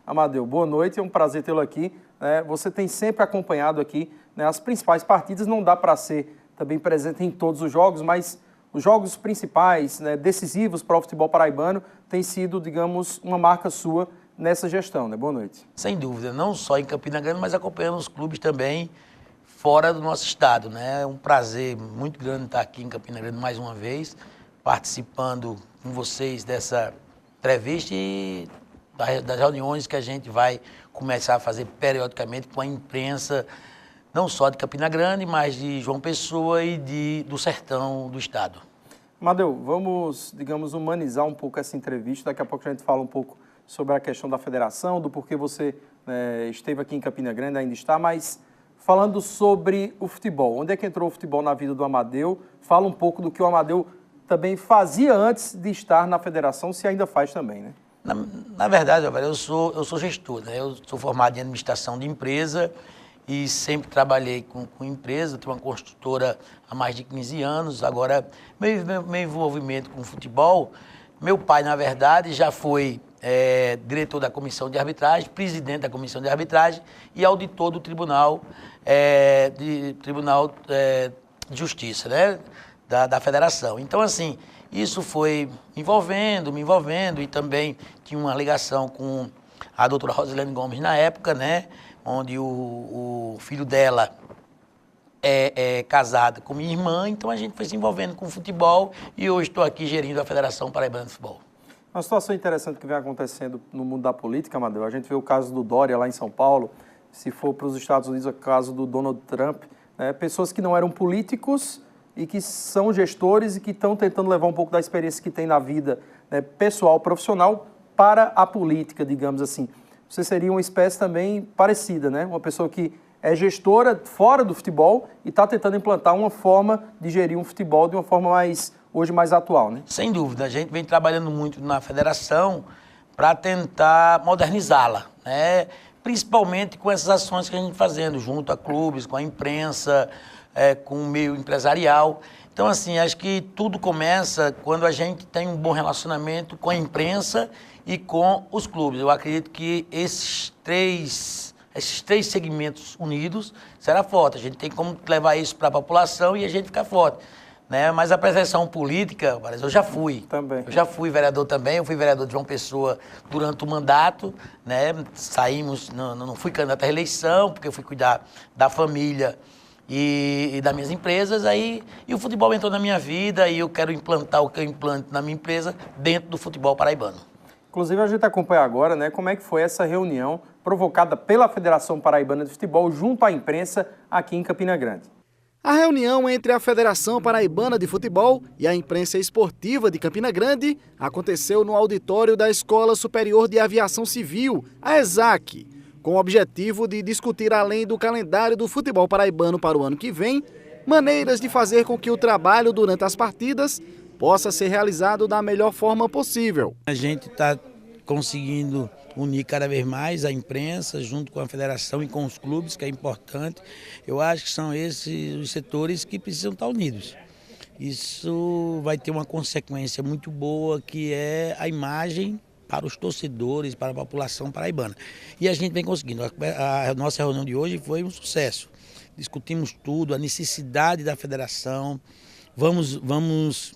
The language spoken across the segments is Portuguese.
Amadeu, boa noite, é um prazer tê-lo aqui. Você tem sempre acompanhado aqui, né, as principais partidas, não dá para ser também presente em todos os jogos, mas os jogos principais, né, decisivos para o futebol paraibano, tem sido, digamos, uma marca sua nessa gestão, né? Boa noite. Sem dúvida, não só em Campina Grande, mas acompanhando os clubes também fora do nosso estado, né? É um prazer muito grande estar aqui em Campina Grande mais uma vez, participando com vocês dessa entrevista e das reuniões que a gente vai começar a fazer periodicamente com a imprensa, não só de Campina Grande, mas de João Pessoa e do sertão do estado. Amadeu, vamos, digamos, humanizar um pouco essa entrevista. Daqui a pouco a gente fala um pouco sobre a questão da federação, do porquê você esteve aqui em Campina Grande, ainda está, mas falando sobre o futebol. Onde é que entrou o futebol na vida do Amadeu? Fala um pouco do que o Amadeu também fazia antes de estar na federação, se ainda faz também, né? Na verdade, eu sou gestor, né? Eu sou formado em administração de empresa e sempre trabalhei com empresa, tenho uma construtora há mais de 15 anos. Agora, meu envolvimento com o futebol, meu pai, na verdade, já foi diretor da comissão de arbitragem, presidente da comissão de arbitragem e auditor do Tribunal de Justiça, né? Da federação. Então, assim, isso foi me envolvendo e também tinha uma ligação com a doutora Rosilene Gomes na época, né? Onde o filho dela é casado com minha irmã, então a gente foi se envolvendo com o futebol e hoje estou aqui gerindo a Federação Paraibana de Futebol. Uma situação interessante que vem acontecendo no mundo da política, Amadeu. A gente vê o caso do Dória lá em São Paulo, se for para os Estados Unidos, o caso do Donald Trump, né? Pessoas que não eram políticos e que são gestores e que estão tentando levar um pouco da experiência que tem na vida, né, pessoal, profissional, para a política, digamos assim. Você seria uma espécie também parecida, né? Uma pessoa que é gestora fora do futebol e está tentando implantar uma forma de gerir um futebol de uma forma hoje mais atual, né? Sem dúvida, a gente vem trabalhando muito na federação para tentar modernizá-la, né? Principalmente com essas ações que a gente vem fazendo junto a clubes, com a imprensa, com o meio empresarial. Então, assim, acho que tudo começa quando a gente tem um bom relacionamento com a imprensa e com os clubes. Eu acredito que esses três segmentos unidos será forte. A gente tem como levar isso para a população e a gente ficar forte, né? Mas a pretensão política, eu já fui. Também. Eu já fui vereador também, eu fui vereador de João Pessoa durante o mandato, né? Saímos, não fui candidato à reeleição, porque eu fui cuidar da família e das minhas empresas, e o futebol entrou na minha vida e eu quero implantar o que eu implanto na minha empresa dentro do futebol paraibano. Inclusive, a gente acompanha agora, né, como é que foi essa reunião provocada pela Federação Paraibana de Futebol junto à imprensa aqui em Campina Grande. A reunião entre a Federação Paraibana de Futebol e a imprensa esportiva de Campina Grande aconteceu no auditório da Escola Superior de Aviação Civil, a ESAC, com o objetivo de discutir, além do calendário do futebol paraibano para o ano que vem, maneiras de fazer com que o trabalho durante as partidas possa ser realizado da melhor forma possível. A gente está conseguindo unir cada vez mais a imprensa junto com a federação e com os clubes, que é importante. Eu acho que são esses os setores que precisam estar unidos. Isso vai ter uma consequência muito boa, que é a imagem para os torcedores, para a população paraibana. E a gente vem conseguindo. A nossa reunião de hoje foi um sucesso. Discutimos tudo, a necessidade da federação. Vamos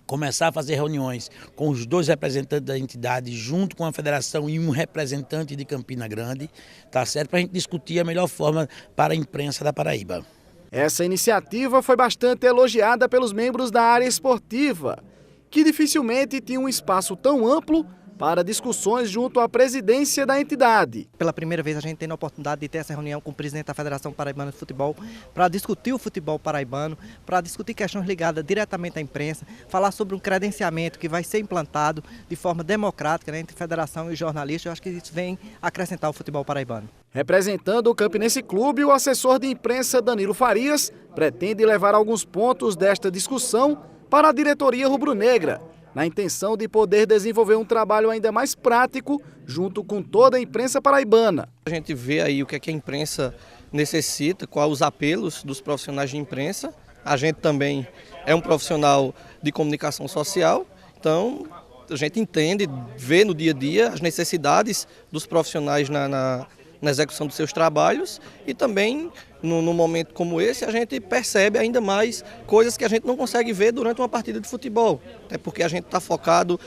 começar a fazer reuniões com os dois representantes da entidade, junto com a federação e um representante de Campina Grande, tá certo? Para a gente discutir a melhor forma para a imprensa da Paraíba. Essa iniciativa foi bastante elogiada pelos membros da área esportiva, que dificilmente tinha um espaço tão amplo para discussões junto à presidência da entidade. Pela primeira vez a gente tem a oportunidade de ter essa reunião com o presidente da Federação Paraibana de Futebol para discutir o futebol paraibano, para discutir questões ligadas diretamente à imprensa, falar sobre um credenciamento que vai ser implantado de forma democrática, né, entre federação e jornalista. Eu acho que isso vem acrescentar o futebol paraibano. Representando o Campinense Clube, o assessor de imprensa Danilo Farias pretende levar alguns pontos desta discussão para a diretoria rubro-negra, na intenção de poder desenvolver um trabalho ainda mais prático junto com toda a imprensa paraibana. A gente vê aí o que é que a imprensa necessita, quais os apelos dos profissionais de imprensa. A gente também é um profissional de comunicação social, então A gente entende, vê no dia a dia as necessidades dos profissionais na execução dos seus trabalhos e também, num momento como esse, a gente percebe ainda mais coisas que a gente não consegue ver durante uma partida de futebol. Até porque a gente está focado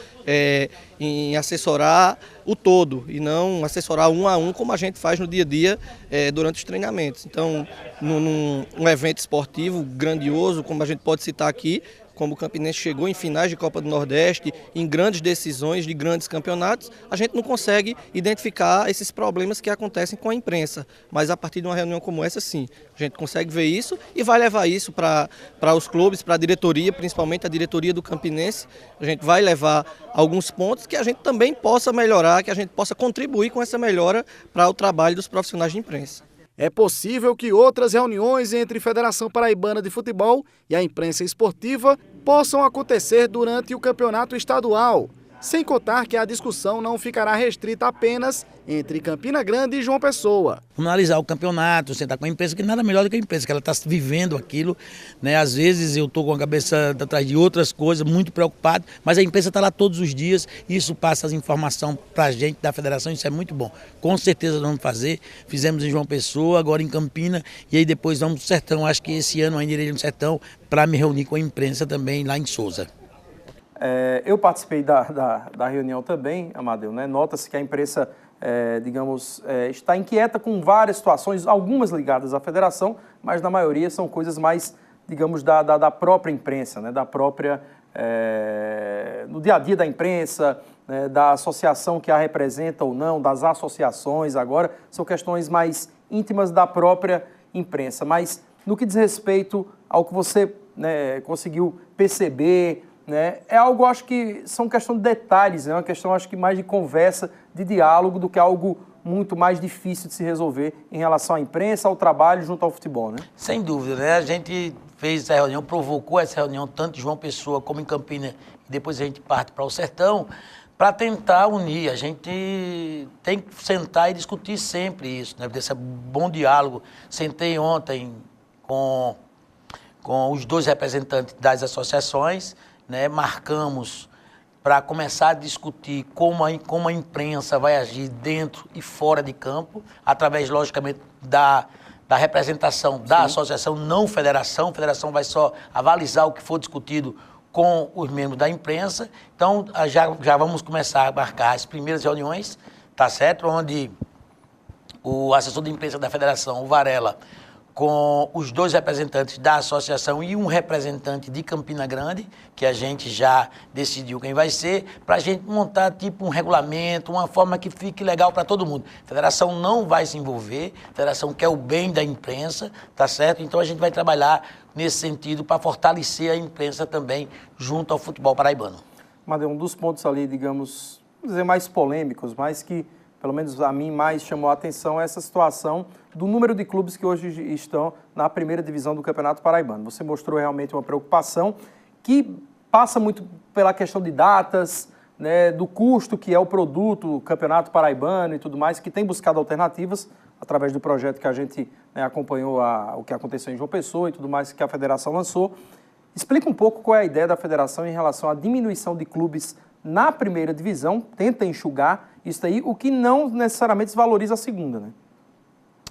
em assessorar o todo e não assessorar um a um como a gente faz no dia a dia durante os treinamentos. Então, num evento esportivo grandioso, como a gente pode citar aqui, como o Campinense chegou em finais de Copa do Nordeste, em grandes decisões de grandes campeonatos, a gente não consegue identificar esses problemas que acontecem com a imprensa. Mas a partir de uma reunião como essa, sim, a gente consegue ver isso e vai levar isso para os clubes, para a diretoria, principalmente a diretoria do Campinense. A gente vai levar alguns pontos que a gente também possa melhorar, que a gente possa contribuir com essa melhora para o trabalho dos profissionais de imprensa. É possível que outras reuniões entre Federação Paraibana de Futebol e a imprensa esportiva possam acontecer durante o campeonato estadual, sem contar que a discussão não ficará restrita apenas entre Campina Grande e João Pessoa. Vamos analisar o campeonato, sentar com a imprensa, que nada melhor do que a imprensa, que ela está vivendo aquilo, né? Às vezes eu estou com a cabeça atrás de outras coisas, muito preocupado, mas a imprensa está lá todos os dias e isso passa as informações para a gente da federação, isso é muito bom. Com certeza vamos fazer, fizemos em João Pessoa, agora em Campina e aí depois vamos para o Sertão, acho que esse ano ainda irei no Sertão para me reunir com a imprensa também lá em Souza. Eu participei da reunião também, Amadeu, né? Nota-se que a imprensa, está inquieta com várias situações, algumas ligadas à federação, mas na maioria são coisas mais, digamos, da própria imprensa, né? Da própria, no dia a dia da imprensa, né? Da associação que a representa ou não, das associações agora, são questões mais íntimas da própria imprensa. Mas no que diz respeito ao que você, né, conseguiu perceber, né, é algo, acho que são questão de detalhes, é uma questão, acho que mais de conversa, de diálogo, do que algo muito mais difícil de se resolver em relação à imprensa, ao trabalho junto ao futebol, né? Sem dúvida, né? A gente fez essa reunião, provocou essa reunião tanto em João Pessoa como em Campina, e depois a gente parte para o Sertão, para tentar unir. A gente tem que sentar e discutir sempre isso, né? Desse bom diálogo. Sentei ontem com os dois representantes das associações, né, marcamos para começar a discutir como a imprensa vai agir dentro e fora de campo, através, logicamente, da representação da associação, não federação. A federação vai só avalizar o que for discutido com os membros da imprensa. Então, já vamos começar a marcar as primeiras reuniões, tá certo? Onde o assessor de imprensa da federação, o Varela, com os dois representantes da associação e um representante de Campina Grande, que a gente já decidiu quem vai ser, para a gente montar tipo um regulamento, uma forma que fique legal para todo mundo. A federação não vai se envolver, a federação quer o bem da imprensa, tá certo? Então a gente vai trabalhar nesse sentido para fortalecer a imprensa também junto ao futebol paraibano. Amadeu, um dos pontos ali, digamos, vamos dizer, mais polêmicos, mas que pelo menos a mim mais chamou a atenção, é essa situação do número de clubes que hoje estão na primeira divisão do Campeonato Paraibano. Você mostrou realmente uma preocupação que passa muito pela questão de datas, né, do custo que é o produto, o Campeonato Paraibano e tudo mais, que tem buscado alternativas através do projeto que a gente, né, acompanhou o que aconteceu em João Pessoa e tudo mais que a federação lançou. Explica um pouco qual é a ideia da federação em relação à diminuição de clubes na primeira divisão, tenta enxugar isso aí, o que não necessariamente desvaloriza a segunda, né?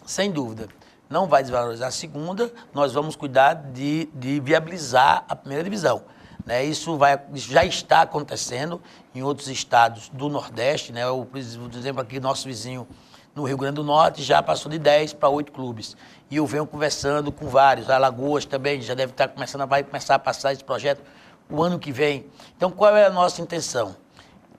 Sem dúvida. Não vai desvalorizar a segunda, nós vamos cuidar de viabilizar a primeira divisão, né? Isso já está acontecendo em outros estados do Nordeste, né? Por exemplo, aqui nosso vizinho no Rio Grande do Norte já passou de 10 para 8 clubes. E eu venho conversando com vários, Alagoas também já deve estar vai começar a passar esse projeto o ano que vem. Então, qual é a nossa intenção?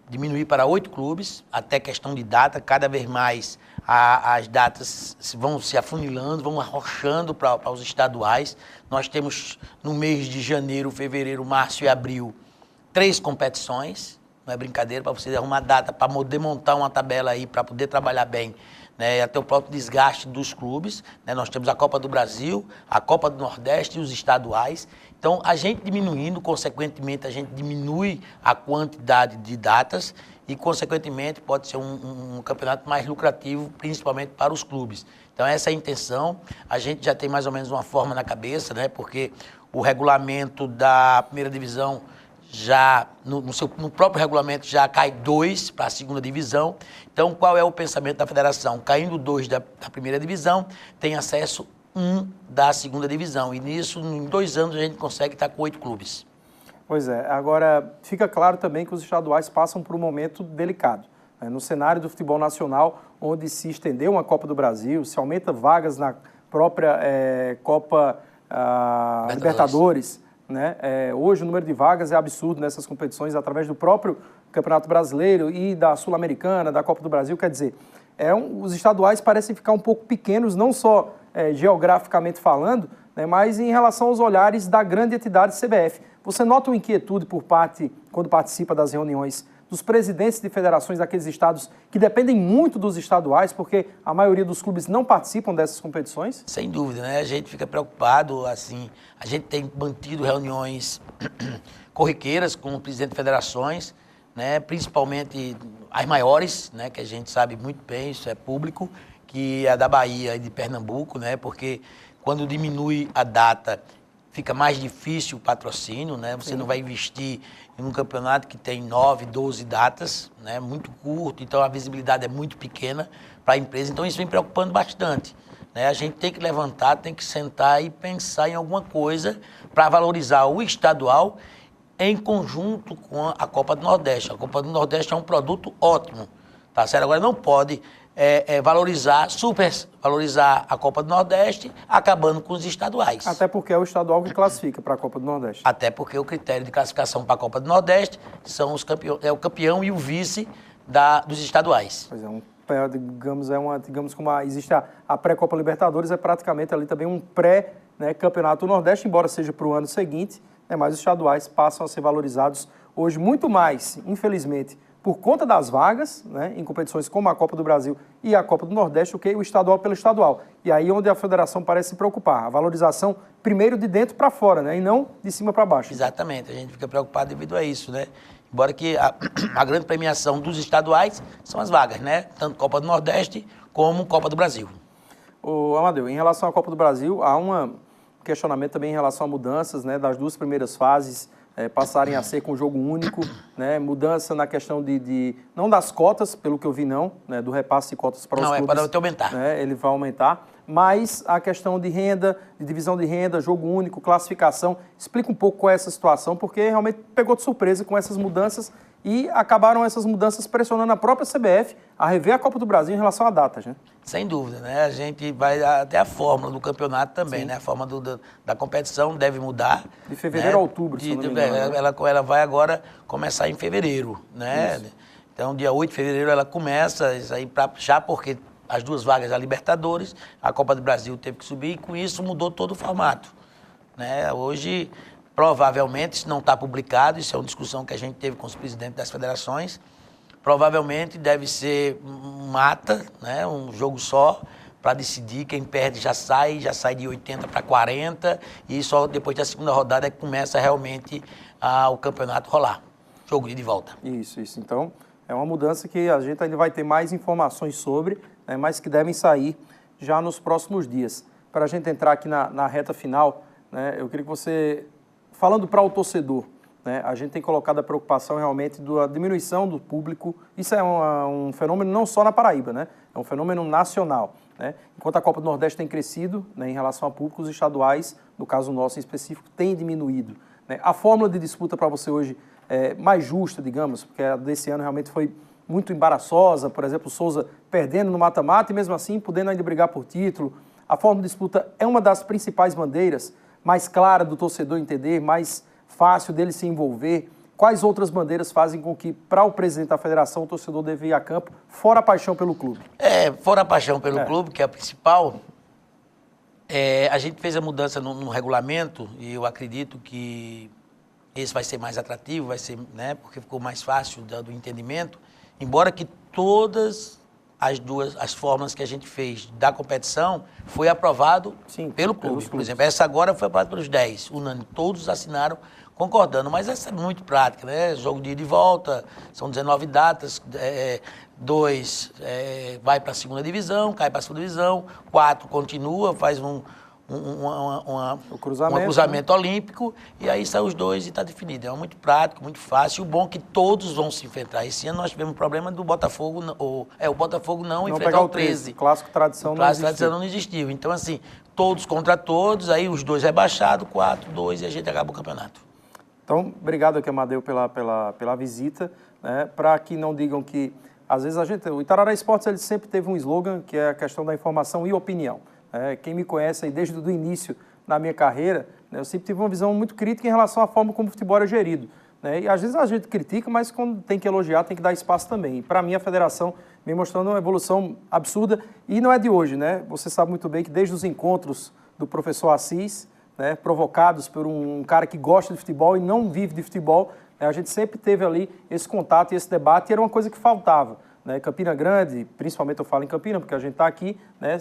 Diminuir para 8 clubes, até questão de data, cada vez mais as datas vão se afunilando, vão arrochando para os estaduais. Nós temos no mês de janeiro, fevereiro, março e abril 3 competições, não é brincadeira, para você arrumar data, para poder montar uma tabela aí, para poder trabalhar bem, né, até o próprio desgaste dos clubes, né? Nós temos a Copa do Brasil, a Copa do Nordeste e os estaduais. Então, a gente diminuindo, consequentemente, a gente diminui a quantidade de datas e, consequentemente, pode ser um campeonato mais lucrativo, principalmente para os clubes. Então, essa é a intenção. A gente já tem mais ou menos uma forma na cabeça, né? Porque o regulamento da primeira divisão já no próprio regulamento já cai 2 para a segunda divisão. Então, qual é o pensamento da federação? Caindo 2 da primeira divisão, tem acesso 1 da segunda divisão. E nisso, em 2 anos, a gente consegue estar com 8 clubes. Pois é. Agora, fica claro também que os estaduais passam por um momento delicado. No cenário do futebol nacional, onde se estendeu uma Copa do Brasil, se aumenta vagas na própria Copa Libertadores, né? Hoje o número de vagas é absurdo nessas competições, através do próprio Campeonato Brasileiro e da Sul-Americana, da Copa do Brasil. Quer dizer, os estaduais parecem ficar um pouco pequenos, não só geograficamente falando, né, mas em relação aos olhares da grande entidade CBF. Você nota uma inquietude por parte, quando participa das reuniões, dos presidentes de federações daqueles estados que dependem muito dos estaduais, porque a maioria dos clubes não participam dessas competições? Sem dúvida, né? A gente fica preocupado, assim, a gente tem mantido reuniões corriqueiras com o presidente de federações, né? Principalmente as maiores, né? Que a gente sabe muito bem, isso é público, que é a da Bahia e de Pernambuco, né? Porque quando diminui a data, fica mais difícil o patrocínio, né? Você não vai investir em um campeonato que tem 9, 12 datas, né? Muito curto, então a visibilidade é muito pequena para a empresa. Então isso vem preocupando bastante, né? A gente tem que levantar, tem que sentar e pensar em alguma coisa para valorizar o estadual em conjunto com a Copa do Nordeste. A Copa do Nordeste é um produto ótimo, tá certo? Agora não pode supervalorizar a Copa do Nordeste, acabando com os estaduais. Até porque é o estadual que classifica para a Copa do Nordeste. Até porque o critério de classificação para a Copa do Nordeste são o campeão e o vice dos estaduais. Pois é, existe a pré-Copa Libertadores, é praticamente ali também um pré-campeonato do Nordeste, embora seja para o ano seguinte, né, mas os estaduais passam a ser valorizados hoje muito mais, infelizmente, por conta das vagas, né, em competições como a Copa do Brasil e a Copa do Nordeste, do que o estadual pelo estadual. E aí onde a federação parece se preocupar, a valorização primeiro de dentro para fora, né, e não de cima para baixo. Exatamente, a gente fica preocupado devido a isso, né? Embora que a grande premiação dos estaduais são as vagas, né? Tanto Copa do Nordeste como Copa do Brasil. Ô, Amadeu, em relação à Copa do Brasil, há um questionamento também em relação a mudanças, né, das 2 primeiras fases, passarem a ser com jogo único, né? Mudança na questão não das cotas, pelo que eu vi não, né? Do repasse de cotas para os clubes. Não, é para aumentar. Né? Ele vai aumentar, mas a questão de renda, de divisão de renda, jogo único, classificação, explica um pouco qual é essa situação, porque realmente pegou de surpresa com essas mudanças e acabaram essas mudanças pressionando a própria CBF a rever a Copa do Brasil em relação a datas, né? Sem dúvida, né? A gente vai até a fórmula do campeonato também, sim, né? A fórmula da competição deve mudar. De fevereiro, né, a outubro, se não me engano, né? Ela vai agora começar em fevereiro, né? Isso. Então, dia 8 de fevereiro ela começa, isso aí já porque as 2 vagas da Libertadores, a Copa do Brasil teve que subir e com isso mudou todo o formato, né? Hoje, provavelmente, se não está publicado, isso é uma discussão que a gente teve com os presidentes das federações, provavelmente deve ser mata, né, um jogo só, para decidir, quem perde já sai de 80 para 40, e só depois da segunda rodada é que começa realmente o campeonato rolar, jogo de volta. Isso. Então, é uma mudança que a gente ainda vai ter mais informações sobre, né, mas que devem sair já nos próximos dias. Para a gente entrar aqui na reta final, né, eu queria que você, falando para o torcedor, né, a gente tem colocado a preocupação realmente da diminuição do público. Isso é um fenômeno não só na Paraíba, né, é um fenômeno nacional. Né? Enquanto a Copa do Nordeste tem crescido, né, em relação a públicos, os estaduais, no caso nosso em específico, têm diminuído. Né? A fórmula de disputa para você hoje é mais justa, digamos, porque a desse ano realmente foi muito embaraçosa, por exemplo, o Souza perdendo no mata-mata e mesmo assim podendo ainda brigar por título. A fórmula de disputa é uma das principais bandeiras, mais clara do torcedor entender, mais fácil dele se envolver. Quais outras bandeiras fazem com que, para o presidente da federação, o torcedor deve ir a campo, fora a paixão pelo clube? Fora a paixão pelo clube, que é a principal, a gente fez a mudança no regulamento e eu acredito que esse vai ser mais atrativo, vai ser, né, porque ficou mais fácil do entendimento, embora que todas as fórmulas que a gente fez da competição foi aprovado, sim, pelo clube. Por exemplo, essa agora foi aprovada pelos 10, unânime, todos assinaram concordando, mas essa é muito prática, né? Jogo de ida e volta, são 19 datas, 2 vai para a segunda divisão, cai para a segunda divisão, 4 continua, faz o cruzamento, cruzamento olímpico, e aí saem os dois e está definido. É muito prático, muito fácil. O bom é que todos vão se enfrentar. Esse ano nós tivemos um problema do Botafogo, o Botafogo não enfrentar o 13. Clássico tradição não existiu. Então, assim, todos contra todos, aí os dois rebaixados, 4-2 e a gente acaba o campeonato. Então, obrigado aqui, Amadeu, pela visita, né? Para que não digam que, às vezes, o Itarará Esportes ele sempre teve um slogan, que é a questão da informação e opinião. Quem me conhece aí desde o início na minha carreira, né, eu sempre tive uma visão muito crítica em relação à forma como o futebol é gerido. Né? E às vezes a gente critica, mas quando tem que elogiar, tem que dar espaço também. E para mim a federação vem mostrando uma evolução absurda e não é de hoje, né? Você sabe muito bem que desde os encontros do professor Assis, né, provocados por um cara que gosta de futebol e não vive de futebol, né, a gente sempre teve ali esse contato e esse debate e era uma coisa que faltava. Né, Campina Grande, principalmente eu falo em Campina, porque a gente está aqui, né,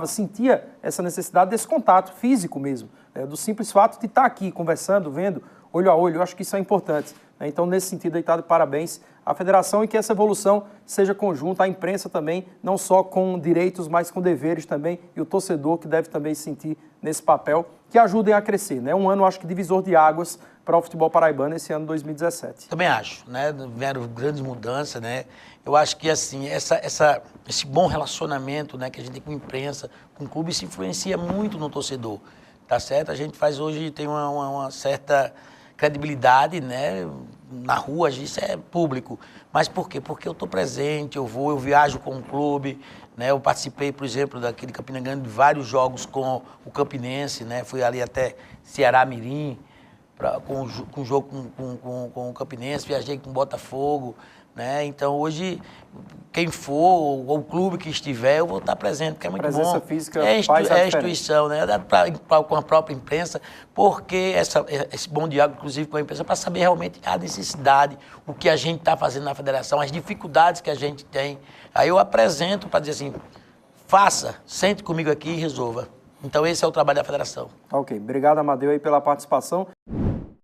sentia essa necessidade desse contato físico mesmo, né, do simples fato de estar aqui conversando, vendo, olho a olho, eu acho que isso é importante. Né, então, nesse sentido, aí está de parabéns à federação e que essa evolução seja conjunta, a imprensa também, não só com direitos, mas com deveres também, e o torcedor que deve também se sentir nesse papel, que ajudem a crescer. Né, um ano, acho que divisor de águas para o futebol paraibano esse ano 2017. Também acho, né? Vieram grandes mudanças, né? Eu acho que assim, esse bom relacionamento, né, que a gente tem com a imprensa, com o clube, se influencia muito no torcedor, tá certo? A gente faz hoje, tem uma certa credibilidade, né? Na rua, isso é público. Mas por quê? Porque eu estou presente, eu viajo com o clube, né? Eu participei, por exemplo, daquele Campina Grande, de vários jogos com o Campinense, né? Fui ali até Ceará Mirim, com o jogo com o Campinense, viajei com o Botafogo, né? Então hoje, quem for, ou o clube que estiver, eu vou estar presente, porque é muito presença bom. Física É a instituição, né? Com a própria imprensa, porque esse bom diálogo, inclusive com a imprensa, para saber realmente a necessidade, o que a gente está fazendo na federação, as dificuldades que a gente tem. Aí eu apresento para dizer assim, faça, sente comigo aqui e resolva. Então esse é o trabalho da federação. Ok, obrigado, Amadeu, aí pela participação.